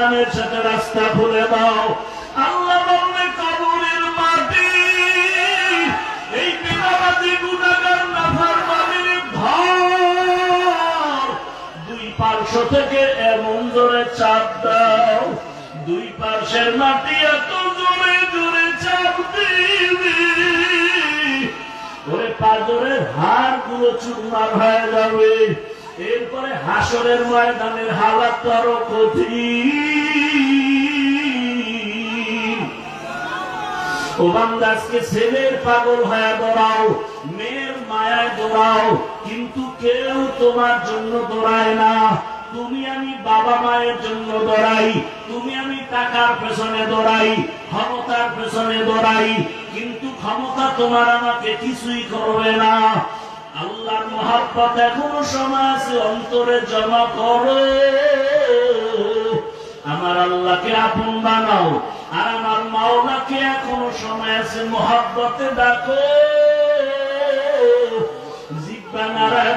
জাহান্নামের সাথে রাস্তা খুলে দাও। আল্লাহ বলবে কবরের মাটি এই বিনাবাদী গুনাহগার নাফরমানের ঘর, দুই পার্শ্ব থেকে এমন জোরে চাপ দাও, দুই পার্শ্বের মাটি এত জোরে জোরে চাপ দিবি ওরে পাঁজরের হাড় গুলো চুরমার হয়ে যাবে। এরপরে হাসরের ময়দানের হালাত আরো কঠিন। ও বান্দা, আজকে ছেলের পাগল হয়ে দৌড়াও, মেয়ের মায়ায় দৌড়াও, কিন্তু কেউ তোমার জন্য দৌড়ায় না। তুমি আমি বাবা মায়ের জন্য দৌড়াই, তুমি আমি টাকার পেছনে দৌড়াই, ক্ষমতার পেছনে দৌড়াই, কিন্তু ক্ষমতা তোমার আমাকে কিছুই করবে না। আল্লাহর মহব্বত এখনো সময় আছে, অন্তরে জমা করো, আমার আল্লাহকে আপন বানাও, আর আমার মাওলাকে এখনো সময় আছে, মহব্বতে ডাকো, জিহ্বা নাড়ায়